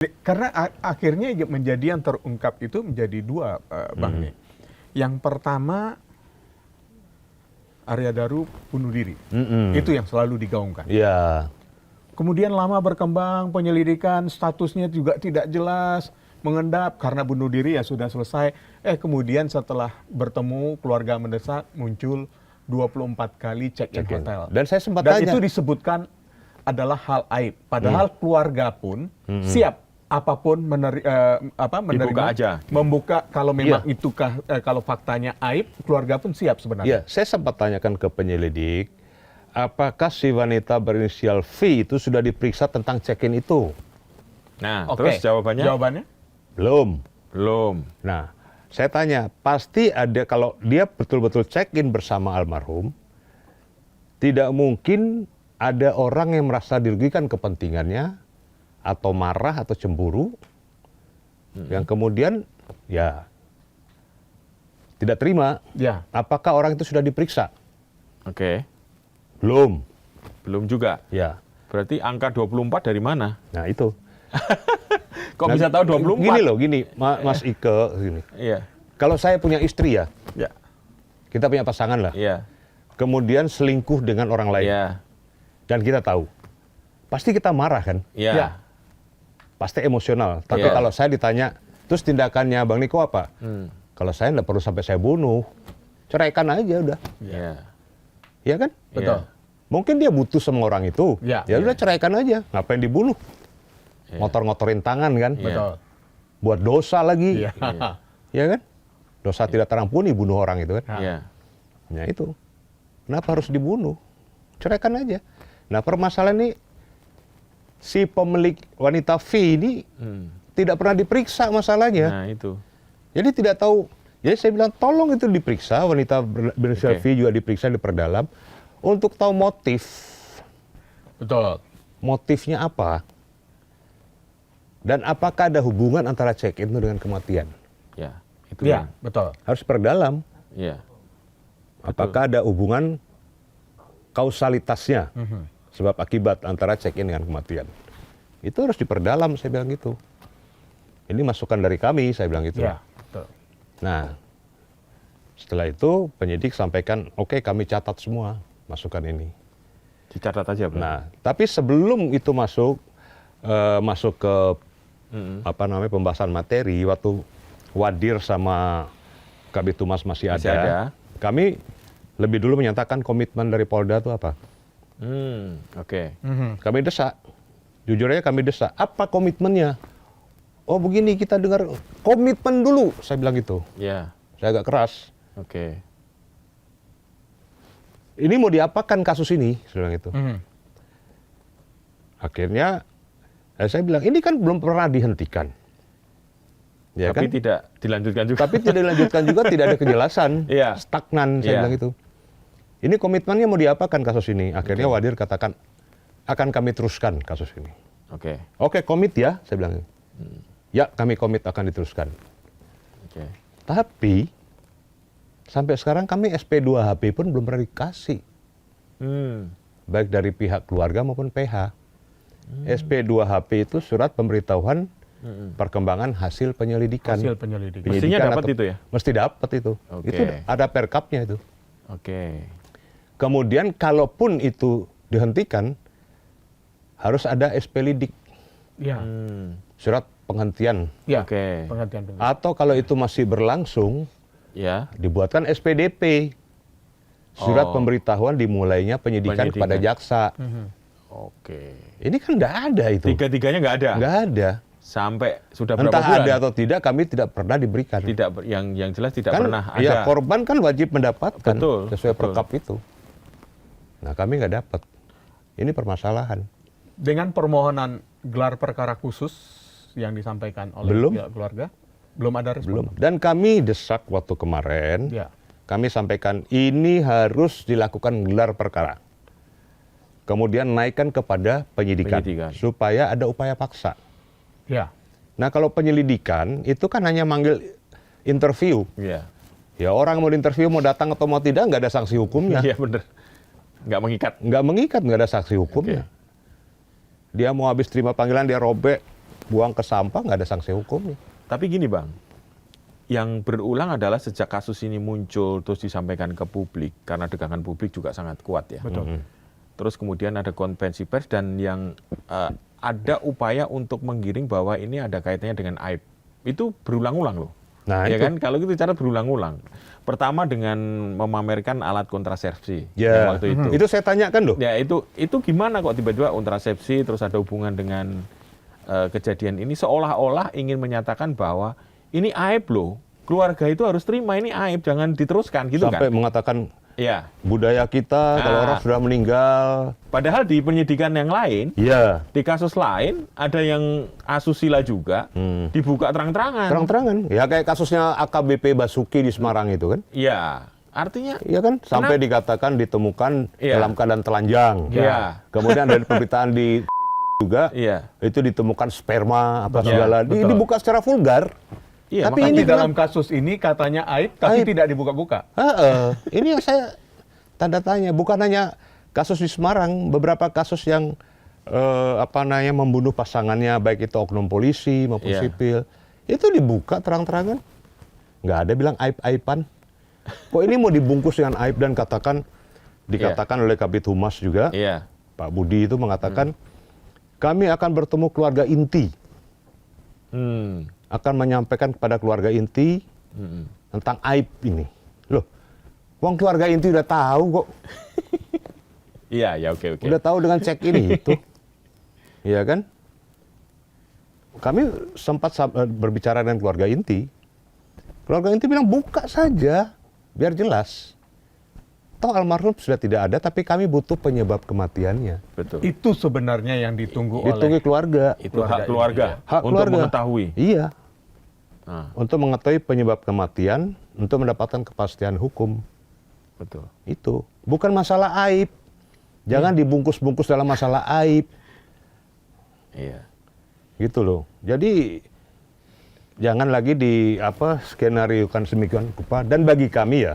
Karena akhirnya menjadi yang terungkap itu menjadi dua, Bang nih. Yang pertama, Arya Daru bunuh diri. Itu yang selalu digaungkan. Iya. Kemudian lama berkembang penyelidikan, statusnya juga tidak jelas, mengendap karena bunuh diri ya sudah selesai. Kemudian setelah bertemu keluarga mendesak muncul 24 kali check-in hotel. Dan saya sempat Dan tanya. itu disebutkan adalah hal aib. Padahal keluarga pun siap apapun menerima, Dibuka aja. membuka kalau memang kalau faktanya aib, keluarga pun siap Iya, sebenarnya. saya sempat tanyakan ke penyelidik, apakah si wanita berinisial V itu sudah diperiksa tentang check-in itu? Nah, Oke. terus jawabannya? Jawabannya? Belum. Belum. Nah, saya tanya, pasti ada kalau dia betul-betul check-in bersama almarhum, tidak mungkin ada orang yang merasa dirugikan kepentingannya, atau marah atau cemburu, yang kemudian ya tidak terima. Ya. Apakah orang itu sudah diperiksa? Oke. Belum. Belum juga. Ya. Berarti angka 24 dari mana? Nah itu. Kok bisa tahu 24? Gini loh, gini, Mas Ike, gini. Iya. Kalau saya punya istri ya, Ya. kita punya pasangan lah. Iya. Kemudian selingkuh dengan orang lain. Iya. Dan kita tahu. Pasti kita marah kan? Iya. Ya. Pasti emosional. Tapi Iya. kalau saya ditanya, terus tindakannya Bang Niko apa? Kalau saya nggak perlu sampai saya bunuh. Ceraikan aja udah. Iya. Iya kan? Betul. Mungkin dia butuh sama orang itu. Ya. Ya udah ceraikan aja. Ngapain dibunuh? Iya. Ngotor-ngotorin tangan kan? Iya. Betul. Buat dosa lagi. Iya. Iya kan? Dosa tidak terampuni bunuh orang itu kan? Iya. Ya itu. Kenapa harus dibunuh? Ceraikan aja. Nah permasalahan ini, si pemilik wanita V ini tidak pernah diperiksa masalahnya. Nah, itu. Jadi tidak tahu. Jadi saya bilang tolong itu diperiksa, wanita berinisial Oke. V juga diperiksa, diperdalam. Untuk tahu motif. Betul. Motifnya apa? Dan apakah ada hubungan antara check-in itu dengan kematian? Ya. Itu. Iya, Bang. betul. Harus perdalam. Iya. Apakah ada hubungan kausalitasnya? Sebab akibat antara check-in dengan kematian. Itu harus diperdalam, saya bilang gitu. Ini masukan dari kami, saya bilang gitu. Iya, betul. Nah, setelah itu penyidik sampaikan, oke kami catat semua masukan ini. Dicatat aja, Bang. Nah, tapi sebelum itu masuk ke pembahasan materi, waktu Wadir sama Kabid Humas masih Masih ada. ada, kami lebih dulu menyatakan komitmen dari Polda itu apa. Oke. Kami desak, jujur aja kami desak. Apa komitmennya? Oh begini, kita dengar komitmen dulu, saya bilang gitu. Iya. Saya agak keras. Oke. Ini mau diapakan kasus ini, saya bilang itu. Akhirnya saya bilang ini kan belum pernah dihentikan, ya Tapi kan? tidak dilanjutkan juga. Tapi tidak dilanjutkan juga, tidak ada kejelasan, Iya. stagnan, saya Iya. bilang itu. Ini komitmennya mau diapakan kasus ini? Akhirnya Wadir katakan akan kami teruskan kasus ini. Oke. Oke, komit ya, saya bilang. Ya, kami komit akan diteruskan. Oke. Tapi sampai sekarang kami SP2HP pun belum pernah dikasih, baik dari pihak keluarga maupun PH. SP2HP itu surat pemberitahuan perkembangan hasil penyelidikan. Hasil penyelidikan. Mestinya Penyidikan dapat atau- itu ya? Mesti dapat itu. Oke. Itu ada perkapnya itu. Oke. Kemudian kalaupun itu dihentikan, harus ada SP lidik, Iya. surat penghentian. Iya. Oke. Penghentian. Atau kalau itu masih berlangsung, Ya. dibuatkan SPDP. Surat Oh. pemberitahuan dimulainya penyidikan kepada jaksa. Oke. Ini kan nggak ada itu. Tiga-tiganya nggak ada. Nggak ada. Sampai sudah berapa Entah bulan? ada atau tidak, kami tidak pernah diberikan. Tidak yang jelas tidak Kan, pernah ada. ya, korban kan wajib mendapatkan Betul, sesuai betul. perkap itu. Nah kami nggak dapat. Ini permasalahan. Dengan permohonan gelar perkara khusus yang disampaikan oleh Belum. pihak keluarga, belum ada respon. Belum. Dan kami desak waktu kemarin, Ya. kami sampaikan ini harus dilakukan gelar perkara. Kemudian naikkan kepada penyidikan, Penyidikan. supaya ada upaya paksa. Ya. Nah kalau penyelidikan itu kan hanya manggil interview. Iya. Ya orang mau diinterview mau datang atau mau tidak nggak ada sanksi hukumnya. Iya benar. Nggak mengikat. Nggak mengikat, nggak ada sanksi hukumnya. Dia mau habis terima panggilan dia robek buang ke sampah, nggak ada sanksi hukumnya. Tapi gini Bang, yang berulang adalah sejak kasus ini muncul terus disampaikan ke publik, karena degangan publik juga sangat kuat ya. Betul. Terus kemudian ada konferensi pers dan yang ada upaya untuk menggiring bahwa ini ada kaitannya dengan aib. Itu berulang-ulang loh. Nah, Ya itu. kan, kalau gitu cara berulang-ulang. Pertama dengan memamerkan alat kontrasepsi Ya, waktu itu. itu saya tanyakan loh. Ya itu gimana kok tiba-tiba kontrasepsi terus ada hubungan dengan kejadian ini, seolah-olah ingin menyatakan bahwa ini aib loh, keluarga itu harus terima, ini aib, jangan diteruskan gitu Sampai kan. mengatakan Iya. budaya kita kalau Ah. orang sudah meninggal, Padahal di penyidikan yang lain, ya di kasus lain ada yang asusila juga dibuka terang-terangan. terang-terangan. Ya kayak kasusnya AKBP Basuki di Semarang itu kan. Iya, artinya Iya kan, sampai dikatakan ditemukan Iya. dalam keadaan telanjang. Iya. Kemudian ada pemberitaan di juga iya. itu ditemukan sperma apa Betul. segala. Betul. Dibuka secara vulgar. Iya, Tapi makanya ini Di dalam kasus ini katanya aib, tapi Aib. tidak dibuka-buka. Ini yang saya tanda tanya. Bukan hanya kasus di Semarang, beberapa kasus yang membunuh pasangannya, baik itu oknum polisi maupun Iya. sipil, itu dibuka terang-terangan. Nggak ada bilang aib-aiban. Kok ini mau dibungkus dengan aib dan dikatakan oleh Kabid Humas juga, Iya. Pak Budi itu mengatakan, kami akan bertemu keluarga inti, akan menyampaikan kepada keluarga inti tentang aib ini. Loh, wong keluarga inti udah tahu kok, Iya, ya oke. udah tahu dengan cek ini itu, iya kan? Kami sempat berbicara dengan keluarga inti bilang buka saja, biar jelas. Toh almarhum sudah tidak ada, tapi kami butuh penyebab kematiannya. Betul. Itu sebenarnya yang ditunggu Ditunggu oleh keluarga. Itu hak keluarga Hak untuk keluarga. mengetahui. Iya. Ah, Untuk mengetahui penyebab kematian, untuk mendapatkan kepastian hukum. betul. Itu bukan masalah aib. Jangan dibungkus-bungkus dalam masalah aib, Iya. gitu loh. Jadi jangan lagi skenariokan sedemikian rupa. Dan bagi kami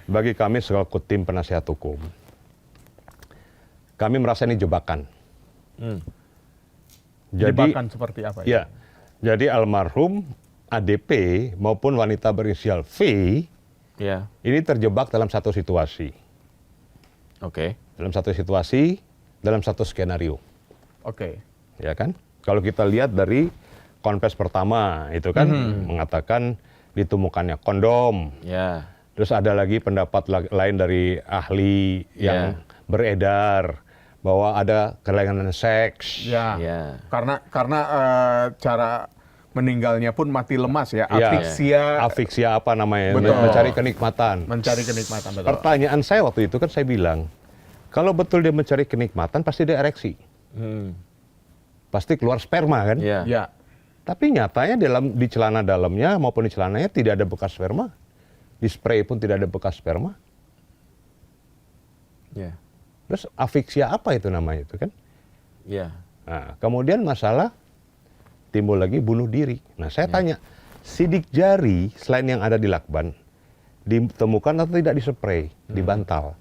bagi kami selaku tim penasihat hukum, kami merasa ini jebakan. jebakan seperti apa? Ya, jadi almarhum ADP maupun wanita berinisial V Iya. ini terjebak dalam satu situasi. Oke. Dalam satu skenario. Oke. Ya kan? Kalau kita lihat dari konfes pertama itu kan mengatakan ditemukannya kondom. Ya. Terus ada lagi pendapat lain dari ahli yang beredar bahwa ada kelainan seks. Ya. Ya. Karena cara meninggalnya pun mati lemas ya, Ya. Afiksia apa namanya? Betul. Mencari kenikmatan. mencari kenikmatan, betul. Pertanyaan saya waktu itu kan saya bilang, kalau betul dia mencari kenikmatan pasti dia ereksi. Pasti keluar sperma kan? Ya. Ya. Tapi nyatanya di celana dalamnya maupun di celananya tidak ada bekas sperma. Di spray pun tidak ada bekas sperma. Ya. Terus afiksia apa itu namanya itu kan? Ya. Nah, kemudian masalah timbul lagi bunuh diri. Nah, saya tanya, sidik jari selain yang ada di lakban ditemukan atau tidak di spray, di bantal,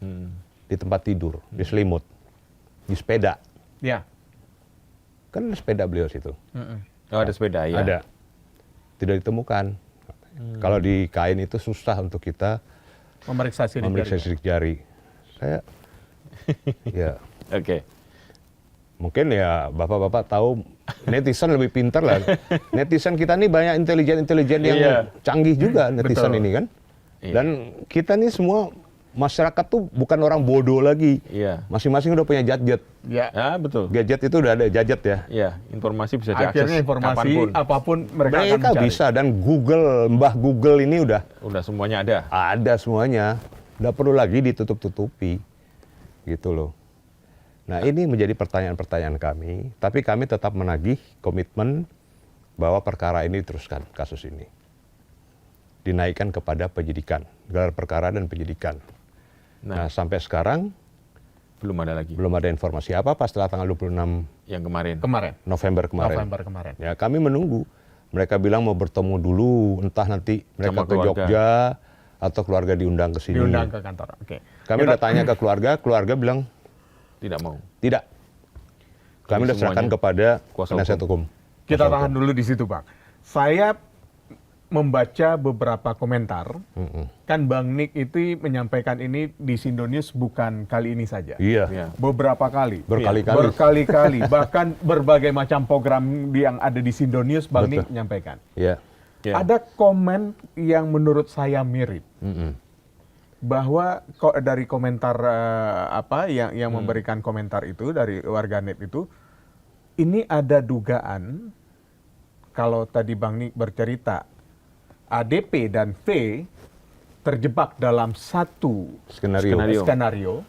di tempat tidur, di selimut, di sepeda. Ya. Kan ada sepeda beliau situ. Oh, ada sepeda ya. Ada. Tidak ditemukan. Kalau di kain itu susah untuk kita Memeriksa sidik memeriksa jari. sidik jari. Saya, ya Oke. mungkin ya bapak-bapak tahu netizen lebih pintar lah. Netizen kita ini banyak intelijen-intelijen yang Iya. canggih juga netizen Betul. ini kan. Iya. Dan kita ini semua masyarakat tuh bukan orang bodoh lagi. Iya. Masing-masing udah punya gadget. Ya. Ya, betul. Gadget itu udah ada gadget ya. Ya, informasi bisa diakses Akhirnya informasi kapanpun. apapun mereka akan Mereka mencari. bisa, dan Mbah Google ini udah Udah semuanya ada. ada semuanya. Nggak perlu lagi ditutup-tutupi. Gitu loh. Nah, ini menjadi pertanyaan-pertanyaan kami, tapi kami tetap menagih komitmen bahwa perkara ini diteruskan, kasus ini. Dinaikkan kepada penyidikan, gelar perkara dan penyidikan. Nah, sampai sekarang Belum ada lagi. belum ada informasi apa-apa setelah tanggal 26 Yang kemarin. November kemarin. November kemarin. Ya, kami menunggu. Mereka bilang mau bertemu dulu, entah nanti mereka Sama ke keluarga. Jogja atau keluarga diundang ke sini. Diundang ke kantor. Oke. Kami udah tanya ke keluarga bilang Tidak mau. tidak. Kami Jadi udah serahkan semuanya kepada kuasa penasihat hukum. Kita Masalah tahan dulu di situ, Bang. Saya membaca beberapa komentar, kan Bang Nick itu menyampaikan ini di Sindonews bukan kali ini saja. Iya. Iya. Beberapa kali. Berkali-kali. Berkali-kali. Bahkan berbagai macam program yang ada di Sindonews, Bang Nick Betul. menyampaikan. Iya. Iya. Ada komen yang menurut saya mirip. Mm-mm. Bahwa dari komentar yang memberikan komentar itu dari warganet itu, ini ada dugaan, kalau tadi Bang Nick bercerita, ADP dan V terjebak dalam satu skenario.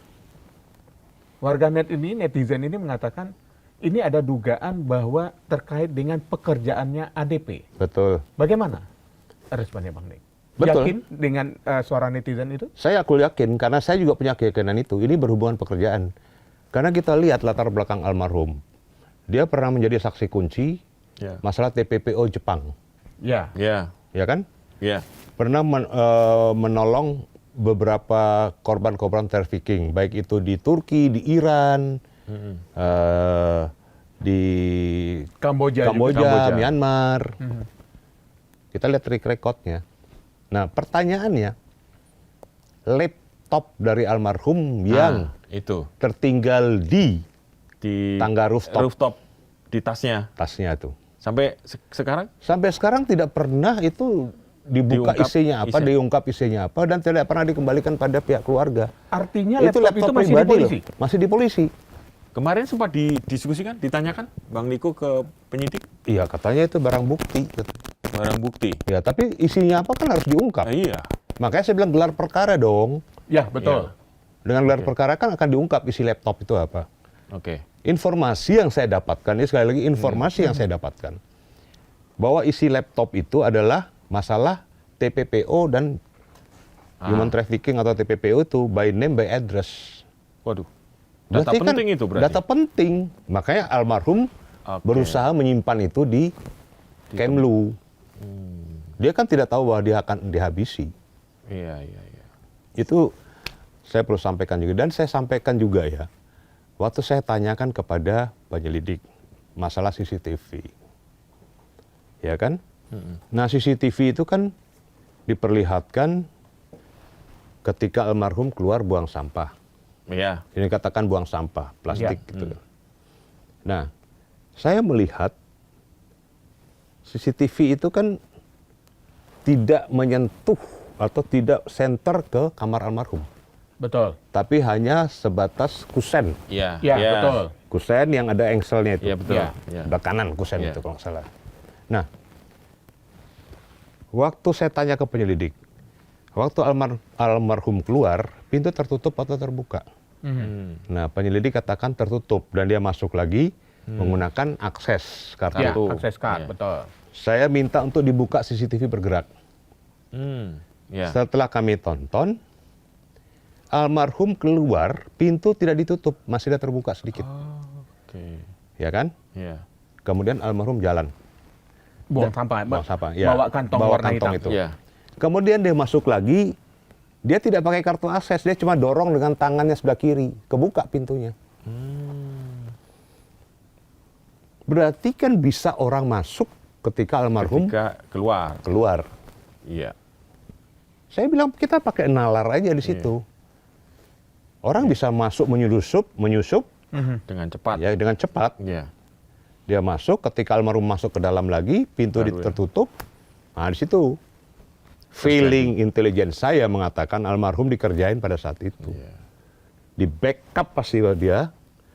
Warganet ini, netizen ini mengatakan ini ada dugaan bahwa terkait dengan pekerjaannya ADP. Betul. Bagaimana responnya Bang Nick? Betul. Yakin dengan suara netizen itu? Aku yakin, karena saya juga punya keyakinan itu. Ini berhubungan pekerjaan. Karena kita lihat latar belakang almarhum. Dia pernah menjadi saksi kunci Ya. masalah TPPO Jepang. Ya. Ya. Ya kan? Ya. Pernah menolong beberapa korban-korban trafficking, baik itu di Turki, di Iran, di Kamboja. Kamboja. Myanmar. Kita lihat track recordnya. Nah, pertanyaannya, laptop dari almarhum yang itu tertinggal di di tangga rooftop di tasnya tasnya tuh. sampai sekarang Sampai sekarang tidak pernah itu dibuka Diungkap isinya apa, isinya. diungkap isinya apa, dan tidak pernah dikembalikan pada pihak keluarga. Artinya laptop itu masih di pribadi polisi? loh, masih di polisi. kemarin sempat didiskusikan, ditanyakan Bang Niko ke penyidik Iya, katanya itu barang bukti. barang bukti. Ya, tapi isinya apa kan harus diungkap. Iya. Makanya saya bilang gelar perkara dong. Ya, betul. Dengan gelar perkara kan akan diungkap isi laptop itu apa. Oke. Informasi yang saya dapatkan, ini sekali lagi informasi yang saya dapatkan, bahwa isi laptop itu adalah masalah TPPO dan human trafficking atau TPPO itu by name by address. Waduh. Data Berarti penting itu berarti. Data penting. Makanya almarhum Oke. berusaha menyimpan itu di Kemlu. Dia kan tidak tahu bahwa dia akan dihabisi. Iya, iya, iya. Itu saya perlu sampaikan juga. Dan saya sampaikan juga ya, waktu saya tanyakan kepada penyelidik masalah CCTV. Ya kan? Nah, CCTV itu kan diperlihatkan ketika almarhum keluar buang sampah. Iya. Ini katakan buang sampah, plastik Ya. gitu. Nah, saya melihat CCTV itu kan tidak menyentuh atau tidak center ke kamar almarhum. Betul. Tapi hanya sebatas kusen. Iya. Ya, iya. betul. Kusen yang ada engselnya itu. Iya, betul. Ya. Iya. Sebelah kanan kusen Iya. itu kalau nggak salah. Nah, waktu saya tanya ke penyelidik, waktu almarhum keluar, pintu tertutup atau terbuka? Nah, penyelidik katakan tertutup dan dia masuk lagi menggunakan akses kartu. Ya, Kartu. akses card, Ya. betul. Saya minta untuk dibuka CCTV bergerak. Iya. Setelah kami tonton, almarhum keluar, pintu tidak ditutup, masih ada terbuka sedikit. Oke. Ya kan? Iya. Kemudian almarhum jalan. Buang sampah. Buang sampah, ya. Bawa kantong Bawa warna kantong hitam. itu. Iya. Kemudian dia masuk lagi, dia tidak pakai kartu akses, dia cuma dorong dengan tangannya sebelah kiri, kebuka pintunya. Berarti kan bisa orang masuk ketika almarhum Ketika keluar. keluar. Iya. Saya bilang kita pakai nalar aja di situ. Orang bisa masuk menyusup Dengan cepat. ya dengan cepat. Iya. Dia masuk, ketika almarhum masuk ke dalam lagi, pintu Baru ya. tertutup. Nah, di situ feeling intelijen saya mengatakan almarhum dikerjain pada saat itu. Iya. Di backup pasti dia,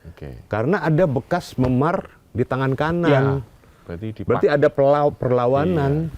Oke. karena ada bekas memar di tangan kanan. Ya. Berarti Berarti ada perlawanan.